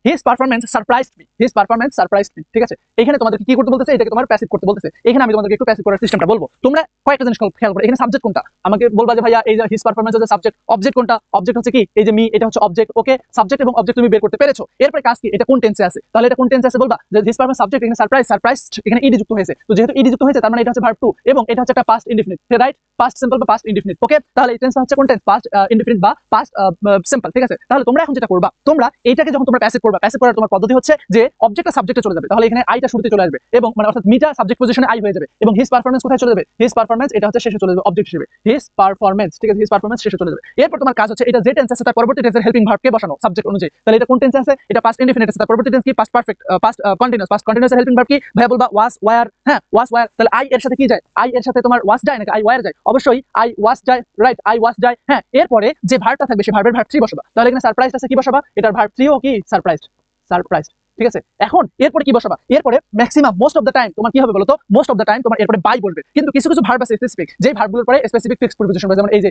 His performance surprised me, his performance surprised me. ঠিক আছে, এখানে তোমাদেরকে কি করতে বলতেছে, এটাকে তোমার প্যাসিভ করতে বলতেছে। এখানে আমি তোমাদেরকে একটু প্যাসিভ করার সিস্টেমটা বলবো। তোমরা কয়েকটা জিনিস খেয়াল করো। এখানে সাবজেক্ট কোনটা, আমাকে বলবা যে ভাইয়া এই যে হিজ পারফরম্যান্স হচ্ছে সাবজেক্ট, অবজেক্ট কোনটা, অবজেক্ট হচ্ছে কি এই যে মি, এটা হচ্ছে অবজেক্ট। ওকে, সাবজেক্ট এবং অবজেক্ট তুমি বের করতে পেরেছো। এরপরে কাজ কি, এটা কোন টেন্সে আছে, তাহলে এটা কোন টেন্সে আছে বলবা যে হিজ পারফরম্যান্স সাবজেক্ট, এখানে সারপ্রাইজ, সারপ্রাইজড এখানে ইডি যুক্ত হয়েছে। তো যেহেতু ইডি যুক্ত হয়েছে তার মানে এটা হচ্ছে ভার্ব টু এবং এটা হচ্ছে একটা past indefinite, right? Past simple বা পাস্ট ইনডিফিনিট। ওকে, তাহলে এই টেন্সটা হচ্ছে কোন টেন্স, পাস্ট ইনডিফিনিট বা পাস্ট সিম্পল। ঠিক আছে, তাহলে তোমরা এখন যেটা করবা, তোমরা এইটাকে যখন তোমরা প্যাসিভ করবা, প্যাসিভ করার তোমার পদ্ধতি হচ্ছে যে অবজেক্টটা সাবজেক্টে চলে যাবে, তাহলে এখানে আইটা শুরুতে চলে আসবে এবং মানে অর্থাৎ মিটা সাবজেক্ট পজিশনে আই হয়ে যাবে এবং হিজ পারফরম্যান্স কোথায় চলে যাবে, হিজ পারফরম্যান্স এটা হচ্ছে শেষে চলে যাবে অবজেক্ট হিসেবে, হিজ পারফরম্যান্স। ঠিক আছে, হিজ পারফরম্যান্স শেষে চলে যাবে। এরপর তোমার কাজ হচ্ছে এটা যে টেন্স আছে তার পরবর্তী টেন্সের হেল্পিং ভার্বকে বসানো সাবজেক্ট অনুযায়ী। তাহলে এটা কোন টেন্সে আছে, এটা পাস্ট ইনডিফিনিট আছে, তার পরবর্তী টেন্স কি, past perfect, past continuous. Past continuous এর হেল্পিং ভার্ব কি ভাইয়া বলবা ওয়াজ, ওয়্যার। হ্যাঁ, ওয়াজ, ওয়্যার। তাহলে আই এর সাথে কি যায়, আই এর সাথে তোমার ওয়াজ যায় নাকি আই ওয়্যার যায়? অবশ্যই আই ওয়াজ যায়, রাইট? আই ওয়াজ যায়। হ্যাঁ, এরপরে যে ভার্বটা থাকবে সেই ভার্বের ভার্ব 3 বসাবা। তাহলে এখানে সারপ্রাইজড আছে, কি বসাবা, এটার ভার্ব 3 ও কি সারপ্রাইজড, সারপ্রাইজড। ঠিক আছে, এখন এরপরে কি বসাবা, এরপরে maximum most of the time তোমার কি হবে বলতো, মোস্ট অফ দ্য টাইম তোমার এরপরে বাই বসবে। কিন্তু কিছু কিছু ভার্ব আছে স্পেসিফিক, যেই ভার্বগুলোর পরে স্পেসিফিক ফিক্সড প্রিপোজিশন বসে, যেমন এই যে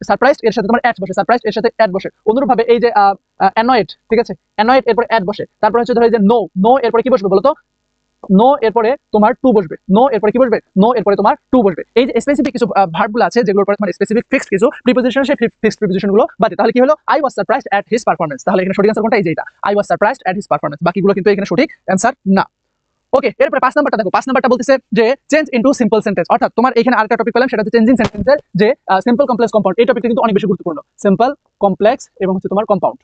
সারপ্রাইজড এর সাথে তোমার অ্যাড বসে, সারপ্রাইজড এর সাথে অ্যাড বসে। অনুরূপভাবে এই যে অ্যানয়েড, ঠিক আছে, অ্যানয়েড এরপরে অ্যাড বসে। তারপর হচ্ছে ধরো এই যে নো, নো এরপরে কি বসবে বলতো, নো এরপরে তোমার টু বসবে, নো এরপরে কি বসবে, নো এরপরে তোমার টু বসবে। এই যে স্পেসিফিক কিছু ভার্বগুলো আছে যেগুলোর পরে তোমার স্পেসিফিক ফিক্সড কিছু প্রিপোজিশন, সেই ফিক্সড প্রিপোজিশনগুলো বাদে। তাহলে কি হলো, I was surprised at his performance. তাহলে এখানে সঠিক অ্যান্সার কোনটা, এই যে এটা, I was surprised at his performance. বাকিগুলো কিন্তু এখানে সঠিক অ্যান্সার না। ওকে, এরপরে 5 নাম্বারটা দেখো। 5 নাম্বারটা বলতেছে যে চেঞ্জ ইনটু সিম্পল সেন্টেন্স, অর্থাৎ তোমার এখানে আরেকটা টপিক পেলাম, সেটা হচ্ছে চেঞ্জিং সেন্টেন্সের যে সিম্পল কমপ্লেক্স কম্পাউন্ড। এই টপিকটা কিন্তু অনেক বেশি গুরুত্বপূর্ণ, সিম্পল কমপ্লেক্স এবং হচ্ছে তোমার কম্পাউন্ড।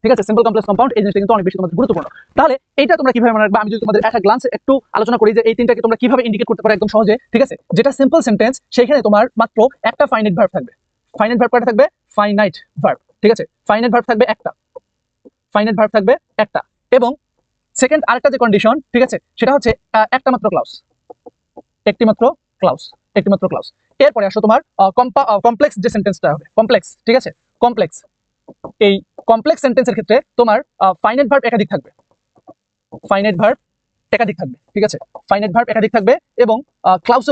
ঠিক আছে, সিম্পল কমপ্লেক্স কম্পাউন্ড এই জিনিসটা কিন্তু অনেক বেশি তোমাদের গুরুত্বপূর্ণ। তাহলে এইটা তোমরা কিভাবে মনে রাখবে, আমি যদি তোমাদের একটা গ্লান্সে একটু আলোচনা করি যে এই তিনটাকে তোমরা কিভাবে ইন্ডিকেট করতে পারো একদম সহজে। ঠিক আছে, যেটা সিম্পল সেন্টেন্স সেখানে তোমার মাত্র একটা ফাইনাইট ভার্ব থাকবে। ফাইনাইট ভার্ব কয়টা থাকবে, ফাইনাইট ভার্ব। ঠিক আছে, ফাইনাইট ভার্ব থাকবে একটা, ফাইনাইট ভার্ব থাকবে একটা। এবং সেকেন্ড আরেকটা যে কন্ডিশন, ঠিক আছে, সেটা হচ্ছে একটা মাত্র ক্লাউজ, একটি মাত্র ক্লাউজ, একটি মাত্র ক্লাউজ। এরপরে আসো তোমার কমপ্লেক্স যে সেন্টেন্সটা হবে, কমপ্লেক্স। ঠিক আছে, কমপ্লেক্স, এই কমপ্লেক্স সেন্টেন্সের ক্ষেত্রে তোমার ফাইনাইট ভার্ব একাধিক থাকবে, ফাইনাইট ভার্ব একাধিক থাকবে। ঠিক আছে, ফাইনাইট ভার্ব একাধিক থাকবে এবং ক্লাউজও